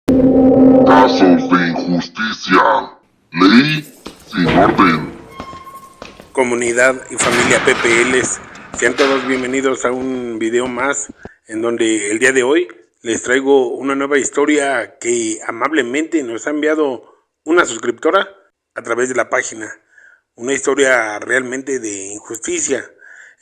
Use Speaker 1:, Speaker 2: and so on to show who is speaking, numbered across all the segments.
Speaker 1: Casos de injusticia. Ley sin orden.
Speaker 2: Comunidad y familia PPLs, sean todos bienvenidos a un video más en donde el día de hoy les traigo una nueva historia que amablemente nos ha enviado una suscriptora a través de la página. Una historia realmente de injusticia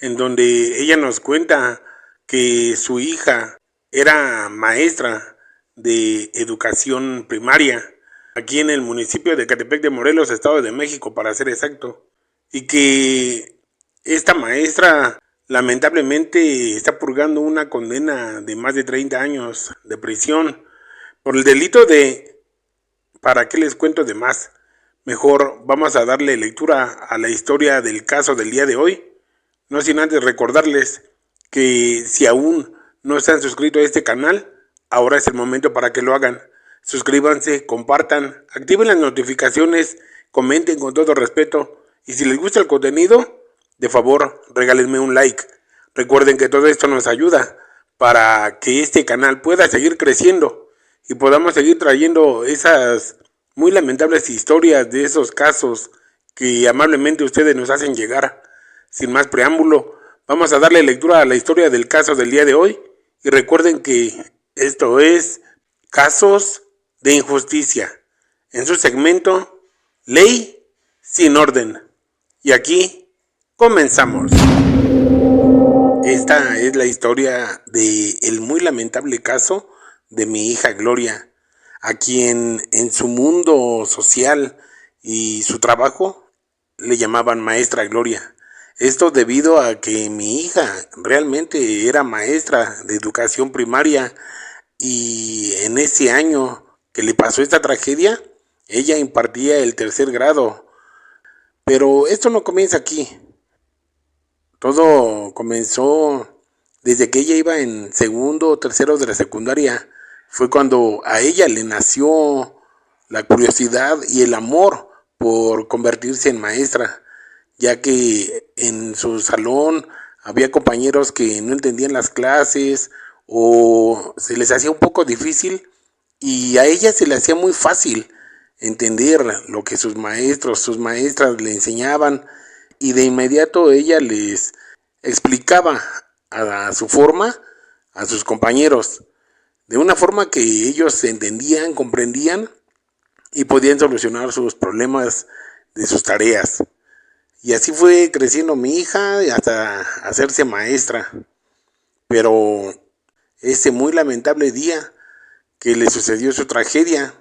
Speaker 2: en donde ella nos cuenta que su hija era maestra de educación primaria aquí en el municipio de Ecatepec de Morelos, Estado de México para ser exacto, y que esta maestra lamentablemente está purgando una condena de más de 30 años de prisión por el delito de... ¿Para qué les cuento de más? Mejor vamos a darle lectura a la historia del caso del día de hoy, no sin antes recordarles que si aún no se han suscrito a este canal, ahora es el momento para que lo hagan. Suscríbanse, compartan, activen las notificaciones, comenten con todo respeto y si les gusta el contenido, de favor regálenme un like. Recuerden que todo esto nos ayuda para que este canal pueda seguir creciendo y podamos seguir trayendo esas muy lamentables historias de esos casos que amablemente ustedes nos hacen llegar. Sin más preámbulo, vamos a darle lectura a la historia del caso del día de hoy y recuerden que esto es Casos de Injusticia, en su segmento Ley sin Orden. Y aquí comenzamos. Esta es la historia de el muy lamentable caso de mi hija Gloria, a quien en su mundo social y su trabajo le llamaban Maestra Gloria. Esto debido a que mi hija realmente era maestra de educación primaria y en ese año que le pasó esta tragedia, ella impartía el tercer grado. Pero esto no comienza aquí. Todo comenzó desde que ella iba en segundo o tercero de la secundaria. Fue cuando a ella le nació la curiosidad y el amor por convertirse en maestra, ya que en su salón había compañeros que no entendían las clases o se les hacía un poco difícil y a ella se le hacía muy fácil entender lo que sus maestros, sus maestras le enseñaban y de inmediato ella les explicaba a su forma a sus compañeros, de una forma que ellos entendían, comprendían y podían solucionar sus problemas de sus tareas. Y así fue creciendo mi hija hasta hacerse maestra. Pero ese muy lamentable día que le sucedió su tragedia,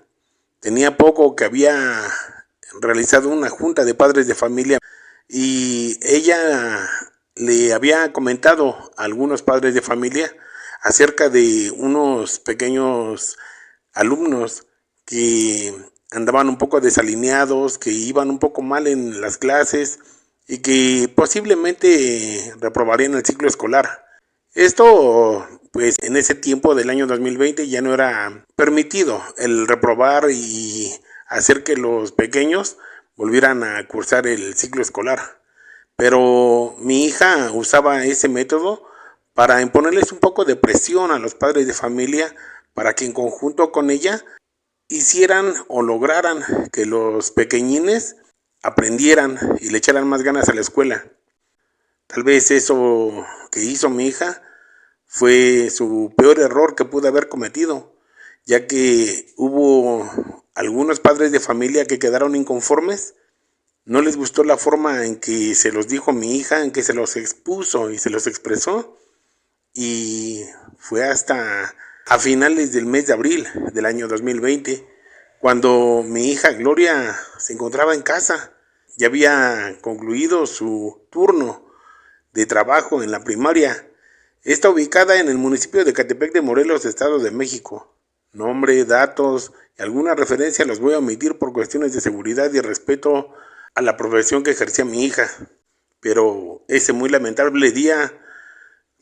Speaker 2: tenía poco que había realizado una junta de padres de familia y ella le había comentado a algunos padres de familia acerca de unos pequeños alumnos que andaban un poco desalineados, que iban un poco mal en las clases y que posiblemente reprobarían el ciclo escolar. Esto, pues en ese tiempo del año 2020 ya no era permitido el reprobar y hacer que los pequeños volvieran a cursar el ciclo escolar. Pero mi hija usaba ese método para imponerles un poco de presión a los padres de familia para que en conjunto con ella hicieran o lograran que los pequeñines aprendieran y le echaran más ganas a la escuela. Tal vez eso que hizo mi hija fue su peor error que pudo haber cometido, ya que hubo algunos padres de familia que quedaron inconformes. No les gustó la forma en que se los dijo mi hija, en que se los expuso y se los expresó. Y fue hasta a finales del mes de abril del año 2020, cuando mi hija Gloria se encontraba en casa. Ya había concluido su turno de trabajo en la primaria. Está ubicada en el municipio de Ecatepec de Morelos, Estado de México. Nombre, datos y alguna referencia los voy a omitir por cuestiones de seguridad y respeto a la profesión que ejercía mi hija. Pero ese muy lamentable día,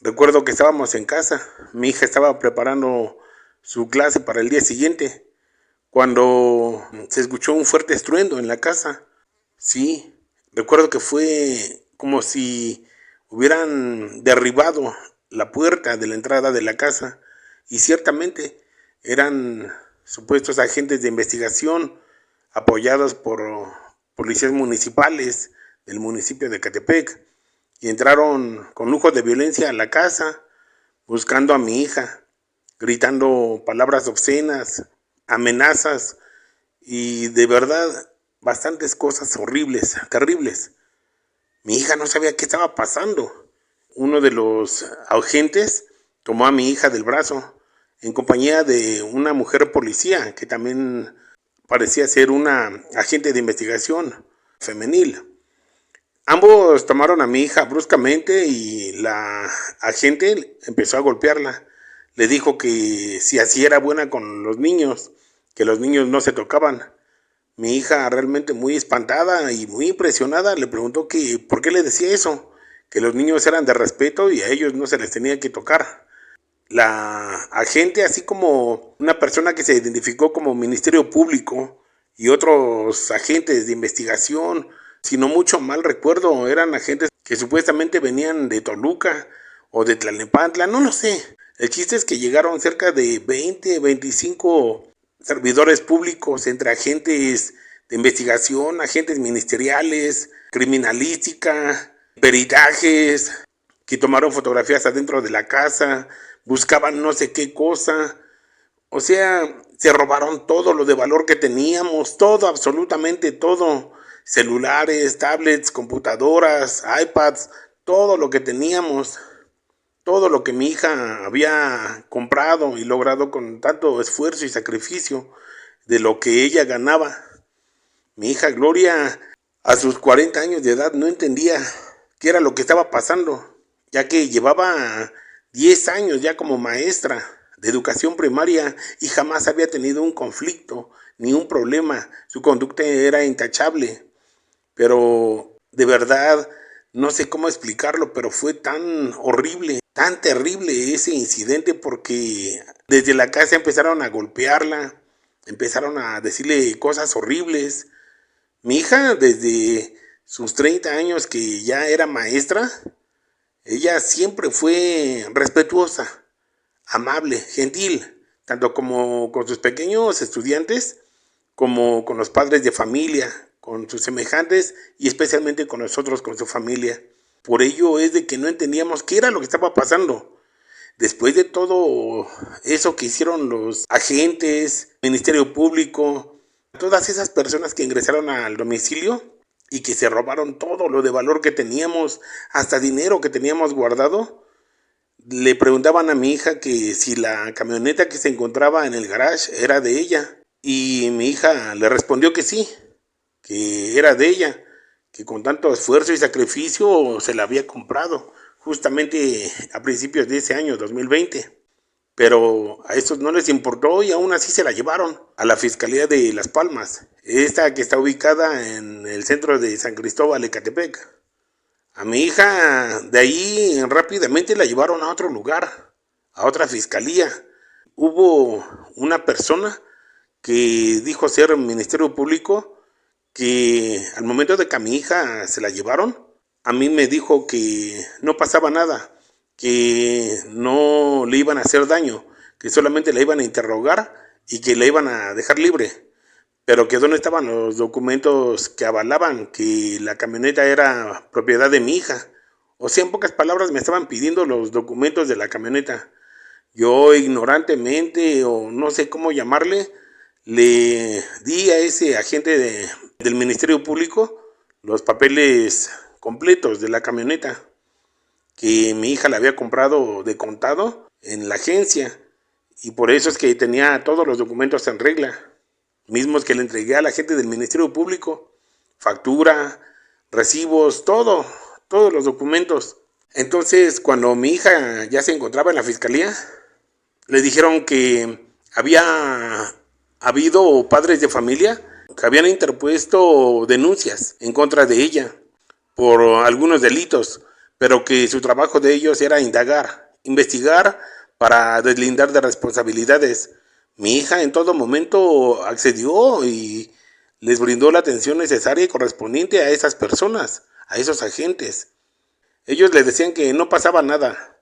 Speaker 2: recuerdo que estábamos en casa. Mi hija estaba preparando su clase para el día siguiente, cuando se escuchó un fuerte estruendo en la casa. Sí, recuerdo que fue como si hubieran derribado la puerta de la entrada de la casa y ciertamente eran supuestos agentes de investigación apoyados por policías municipales del municipio de Ecatepec y entraron con lujo de violencia a la casa buscando a mi hija, gritando palabras obscenas, amenazas y de verdad bastantes cosas horribles, terribles. Mi hija no sabía qué estaba pasando. Uno de los agentes tomó a mi hija del brazo en compañía de una mujer policía que también parecía ser una agente de investigación femenil. Ambos tomaron a mi hija bruscamente y la agente empezó a golpearla. Le dijo que si así era buena con los niños, que los niños no se tocaban. Mi hija, realmente muy espantada y muy impresionada, le preguntó que por qué le decía eso, que los niños eran de respeto y a ellos no se les tenía que tocar. La agente, así como una persona que se identificó como Ministerio Público y otros agentes de investigación, si no mucho mal recuerdo, eran agentes que supuestamente venían de Toluca o de Tlalnepantla, no lo sé. El chiste es que llegaron cerca de 20, 25 servidores públicos, entre agentes de investigación, agentes ministeriales, criminalística, peritajes, que tomaron fotografías adentro de la casa, buscaban no sé qué cosa. O sea, se robaron todo lo de valor que teníamos, todo, absolutamente todo. Celulares, tablets, computadoras, iPads, todo lo que teníamos. Todo lo que mi hija había comprado y logrado con tanto esfuerzo y sacrificio de lo que ella ganaba. Mi hija Gloria, a sus 40 años de edad, no entendía qué era lo que estaba pasando, ya que llevaba 10 años ya como maestra de educación primaria y jamás había tenido un conflicto ni un problema. Su conducta era intachable, pero de verdad no sé cómo explicarlo, pero fue tan horrible, tan terrible ese incidente porque desde la casa empezaron a golpearla, empezaron a decirle cosas horribles. Mi hija, desde sus 30 años que ya era maestra, ella siempre fue respetuosa, amable, gentil, tanto como con sus pequeños estudiantes, como con los padres de familia, con sus semejantes y especialmente con nosotros, con su familia. Por ello es de que no entendíamos qué era lo que estaba pasando. Después de todo eso que hicieron los agentes, Ministerio Público, todas esas personas que ingresaron al domicilio y que se robaron todo lo de valor que teníamos, hasta dinero que teníamos guardado, le preguntaban a mi hija que si la camioneta que se encontraba en el garage era de ella. Y mi hija le respondió que sí, que era de ella, que con tanto esfuerzo y sacrificio se la había comprado, justamente a principios de ese año, 2020. Pero a estos no les importó y aún así se la llevaron a la Fiscalía de Las Palmas, esta que está ubicada en el centro de San Cristóbal, Ecatepec. A mi hija de ahí rápidamente la llevaron a otro lugar, a otra fiscalía. Hubo una persona que dijo ser Ministerio Público, que al momento de que a mi hija se la llevaron, a mí me dijo que no pasaba nada, que no le iban a hacer daño, que solamente la iban a interrogar y que la iban a dejar libre, pero que dónde estaban los documentos que avalaban que la camioneta era propiedad de mi hija. O sea, en pocas palabras me estaban pidiendo los documentos de la camioneta. Yo ignorantemente, o no sé cómo llamarle, le di a ese agente del Ministerio Público los papeles completos de la camioneta que mi hija la había comprado de contado en la agencia, y por eso es que tenía todos los documentos en regla, mismos que le entregué a la gente del Ministerio Público, factura, recibos, todos los documentos. Entonces, cuando mi hija ya se encontraba en la fiscalía, le dijeron que había habido padres de familia que habían interpuesto denuncias en contra de ella por algunos delitos, pero que su trabajo de ellos era indagar, investigar para deslindar de responsabilidades. Mi hija en todo momento accedió y les brindó la atención necesaria y correspondiente a esas personas, a esos agentes. Ellos les decían que no pasaba nada,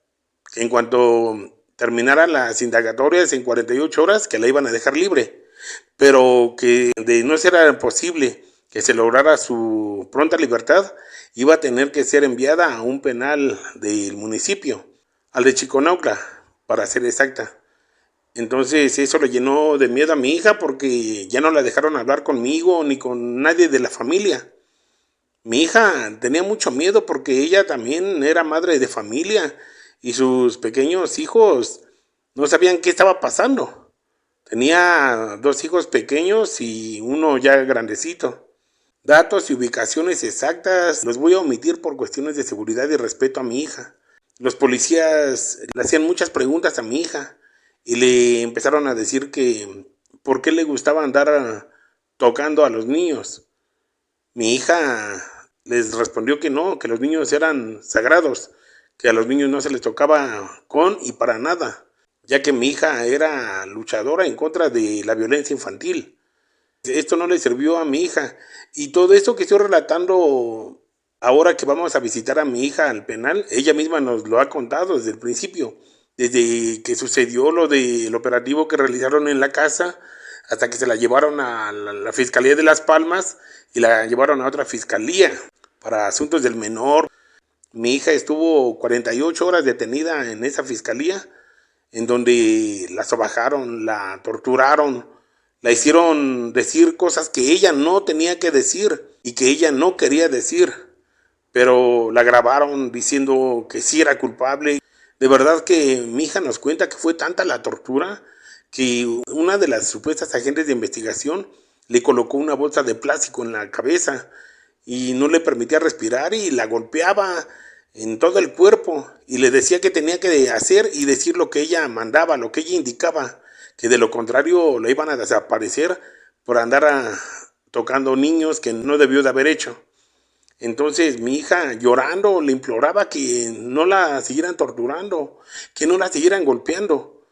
Speaker 2: que en cuanto terminara las indagatorias en 48 horas, que la iban a dejar libre, pero que de no ser posible que se lograra su pronta libertad, iba a tener que ser enviada a un penal del municipio, al de Chiconaucla, para ser exacta. Entonces eso le llenó de miedo a mi hija porque ya no la dejaron hablar conmigo ni con nadie de la familia. Mi hija tenía mucho miedo porque ella también era madre de familia y sus pequeños hijos no sabían qué estaba pasando. Tenía 2 hijos pequeños y uno ya grandecito. Datos y ubicaciones exactas los voy a omitir por cuestiones de seguridad y respeto a mi hija. Los policías le hacían muchas preguntas a mi hija y le empezaron a decir que por qué le gustaba andar tocando a los niños. Mi hija les respondió que no, que los niños eran sagrados, que a los niños no se les tocaba con y para nada, ya que mi hija era luchadora en contra de la violencia infantil. Esto no le sirvió a mi hija y todo esto que estoy relatando ahora que vamos a visitar a mi hija al penal, ella misma nos lo ha contado desde el principio, desde que sucedió lo del operativo que realizaron en la casa hasta que se la llevaron a la Fiscalía de Las Palmas y la llevaron a otra fiscalía para asuntos del menor. Mi hija estuvo 48 horas detenida en esa fiscalía, en donde la sobajaron, la torturaron, la hicieron decir cosas que ella no tenía que decir y que ella no quería decir, pero la grabaron diciendo que sí era culpable. De verdad que mi hija nos cuenta que fue tanta la tortura que una de las supuestas agentes de investigación le colocó una bolsa de plástico en la cabeza y no le permitía respirar y la golpeaba en todo el cuerpo y le decía que tenía que hacer y decir lo que ella mandaba, lo que ella indicaba, que de lo contrario la iban a desaparecer por andar tocando niños que no debió de haber hecho. Entonces mi hija llorando le imploraba que no la siguieran torturando, que no la siguieran golpeando.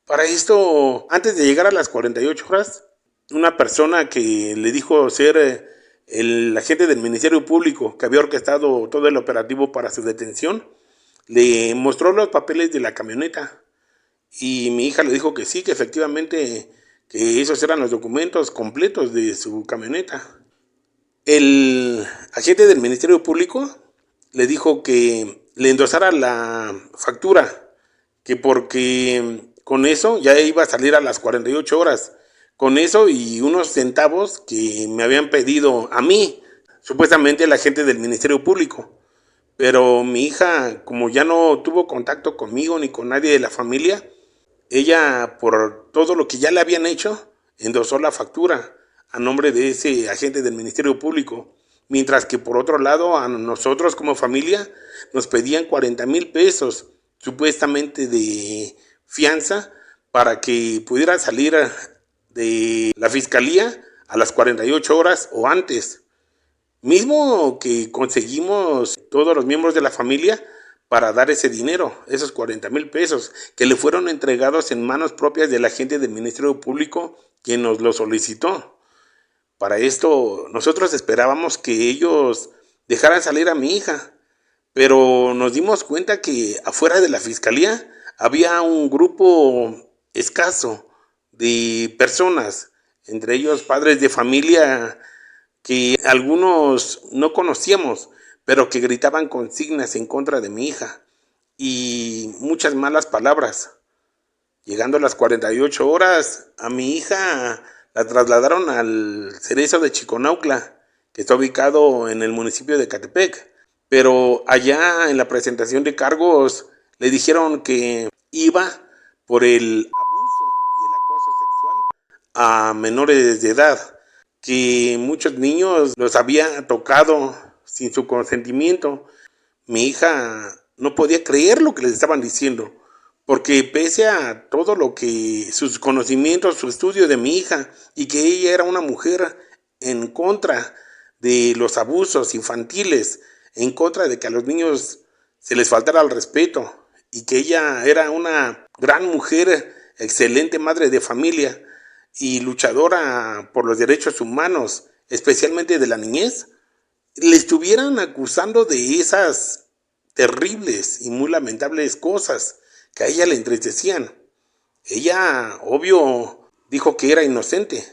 Speaker 2: Para esto, antes de llegar a las 48 horas, una persona que le dijo ser el agente del Ministerio Público que había orquestado todo el operativo para su detención, le mostró los papeles de la camioneta y mi hija le dijo que sí, que efectivamente que esos eran los documentos completos de su camioneta. El agente del Ministerio Público le dijo que le endosara la factura, que porque con eso ya iba a salir a las 48 horas, con eso y unos centavos que me habían pedido a mí, supuestamente el agente del Ministerio Público. Pero mi hija, como ya no tuvo contacto conmigo ni con nadie de la familia, ella, por todo lo que ya le habían hecho, endosó la factura a nombre de ese agente del Ministerio Público, mientras que por otro lado a nosotros como familia nos pedían 40,000 pesos, supuestamente de fianza, para que pudiera salir de la fiscalía a las 48 horas o antes. Mismo que conseguimos todos los miembros de la familia para dar ese dinero, esos 40,000 pesos, que le fueron entregados en manos propias del agente del Ministerio Público quien nos lo solicitó. Para esto, nosotros esperábamos que ellos dejaran salir a mi hija, pero nos dimos cuenta que afuera de la fiscalía había un grupo escaso de personas, entre ellos padres de familia que algunos no conocíamos, pero que gritaban consignas en contra de mi hija y muchas malas palabras. Llegando a las 48 horas, a mi hija la trasladaron al Cerezo de Chiconaucla, que está ubicado en el municipio de Ecatepec. Pero allá en la presentación de cargos le dijeron que iba por el abuso y el acoso sexual a menores de edad, que muchos niños los había tocado sin su consentimiento. Mi hija no podía creer lo que les estaban diciendo, porque pese a todo lo que sus conocimientos, su estudio de mi hija, y que ella era una mujer en contra de los abusos infantiles, en contra de que a los niños se les faltara el respeto, y que ella era una gran mujer, excelente madre de familia y luchadora por los derechos humanos, especialmente de la niñez, le estuvieran acusando de esas terribles y muy lamentables cosas que a ella le entristecían. Ella, obvio, dijo que era inocente,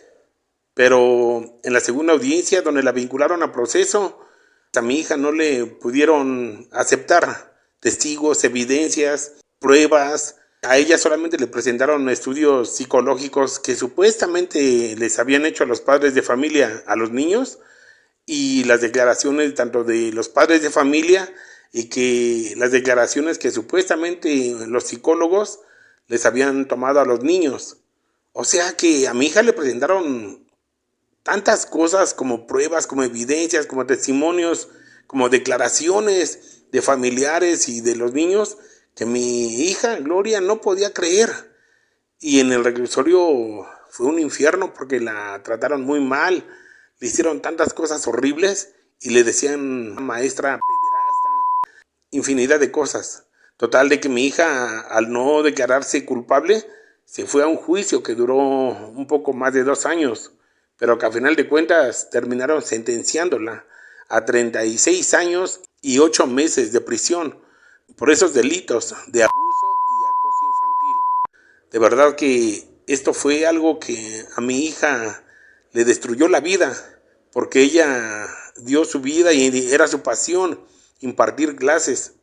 Speaker 2: pero en la segunda audiencia, donde la vincularon a proceso, a mi hija no le pudieron aceptar testigos, evidencias, pruebas. A ella solamente le presentaron estudios psicológicos que supuestamente les habían hecho a los padres de familia, a los niños, y las declaraciones tanto de los padres de familia y que las declaraciones que supuestamente los psicólogos les habían tomado a los niños. O sea que a mi hija le presentaron tantas cosas como pruebas, como evidencias, como testimonios, como declaraciones de familiares y de los niños, que mi hija Gloria no podía creer. Y en el reclusorio fue un infierno porque la trataron muy mal, le hicieron tantas cosas horribles y le decían maestra pederasta, infinidad de cosas. Total de que mi hija, al no declararse culpable, se fue a un juicio que duró un poco más de 2 años, pero que a final de cuentas terminaron sentenciándola a 36 años y 8 meses de prisión por esos delitos de abuso y acoso infantil. De verdad que esto fue algo que a mi hija le destruyó la vida, porque ella dio su vida y era su pasión impartir clases.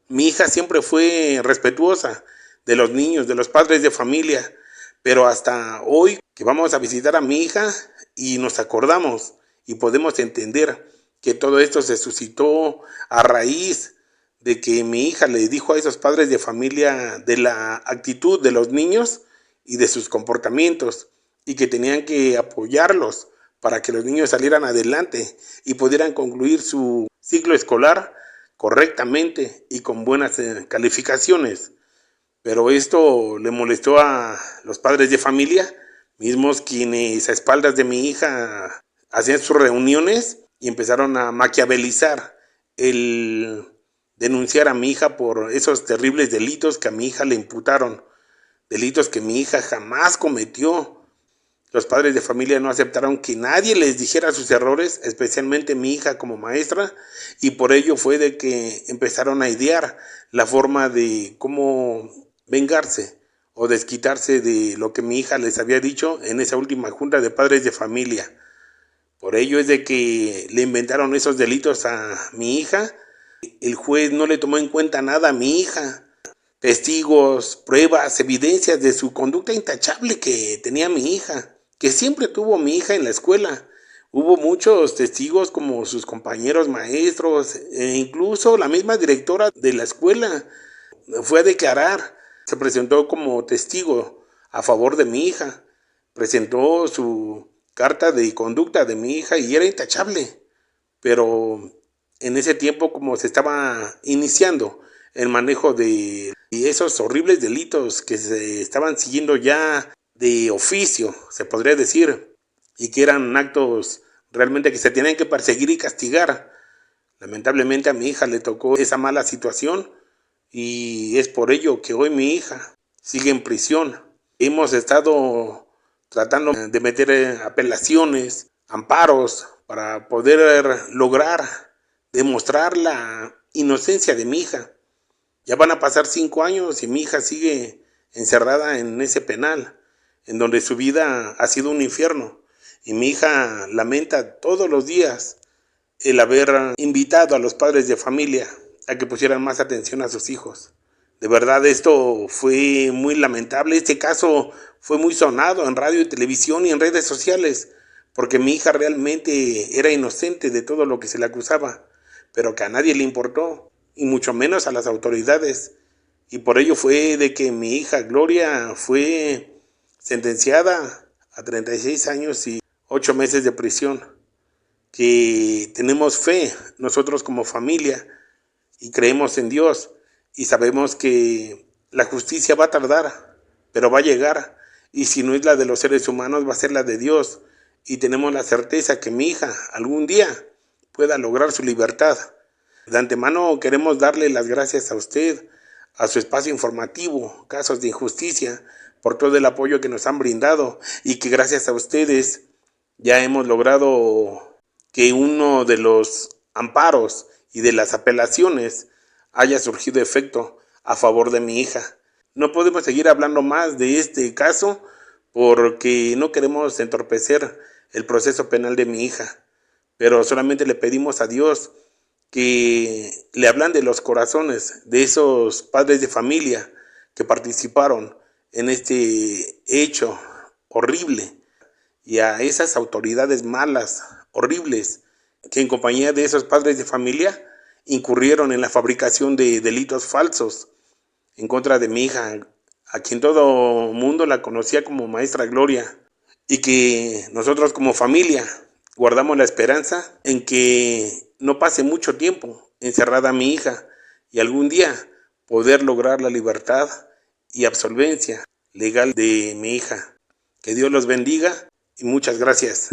Speaker 2: Mi hija siempre fue respetuosa de los niños, de los padres de familia, pero hasta hoy que vamos a visitar a mi hija y nos acordamos y podemos entender que todo esto se suscitó a raíz de que mi hija le dijo a esos padres de familia de la actitud de los niños y de sus comportamientos y que tenían que apoyarlos para que los niños salieran adelante y pudieran concluir su ciclo escolar correctamente y con buenas calificaciones. Pero esto le molestó a los padres de familia, mismos quienes a espaldas de mi hija hacían sus reuniones y empezaron a maquiavelizar el denunciar a mi hija por esos terribles delitos que a mi hija le imputaron, delitos que mi hija jamás cometió. Los padres de familia no aceptaron que nadie les dijera sus errores, especialmente mi hija como maestra, y por ello fue de que empezaron a idear la forma de cómo vengarse o desquitarse de lo que mi hija les había dicho en esa última junta de padres de familia. Por ello es de que le inventaron esos delitos a mi hija. El juez no le tomó en cuenta nada a mi hija. Testigos, pruebas, evidencias de su conducta intachable que tenía mi hija, que siempre tuvo mi hija en la escuela. Hubo muchos testigos como sus compañeros maestros e incluso la misma directora de la escuela fue a declarar. Se presentó como testigo a favor de mi hija. Presentó su carta de conducta de mi hija y era intachable. Pero en ese tiempo, como se estaba iniciando el manejo de esos horribles delitos que se estaban siguiendo ya de oficio, se podría decir, y que eran actos realmente que se tenían que perseguir y castigar. Lamentablemente a mi hija le tocó esa mala situación y es por ello que hoy mi hija sigue en prisión. Hemos estado tratando de meter apelaciones, amparos, para poder lograr demostrar la inocencia de mi hija. Ya van a pasar 5 años y mi hija sigue encerrada en ese penal, en donde su vida ha sido un infierno. Y mi hija lamenta todos los días el haber invitado a los padres de familia a que pusieran más atención a sus hijos. De verdad esto fue muy lamentable. Este caso fue muy sonado en radio y televisión y en redes sociales, porque mi hija realmente era inocente de todo lo que se le acusaba, pero que a nadie le importó, y mucho menos a las autoridades. Y por ello fue de que mi hija Gloria fue sentenciada a 36 años y 8 meses de prisión. Que tenemos fe nosotros como familia y creemos en Dios y sabemos que la justicia va a tardar, pero va a llegar, y si no es la de los seres humanos va a ser la de Dios, y tenemos la certeza que mi hija algún día pueda lograr su libertad. De antemano queremos darle las gracias a usted, a su espacio informativo, Casos de Injusticia, por todo el apoyo que nos han brindado y que gracias a ustedes ya hemos logrado que uno de los amparos y de las apelaciones haya surgido efecto a favor de mi hija. No podemos seguir hablando más de este caso porque no queremos entorpecer el proceso penal de mi hija, pero solamente le pedimos a Dios que le ablande los corazones de esos padres de familia que participaron en este hecho horrible, y a esas autoridades malas, horribles, que en compañía de esos padres de familia incurrieron en la fabricación de delitos falsos en contra de mi hija, a quien todo mundo la conocía como Maestra Gloria, y que nosotros como familia guardamos la esperanza en que no pase mucho tiempo encerrada mi hija y algún día poder lograr la libertad y absolvencia legal de mi hija. Que Dios los bendiga y muchas gracias.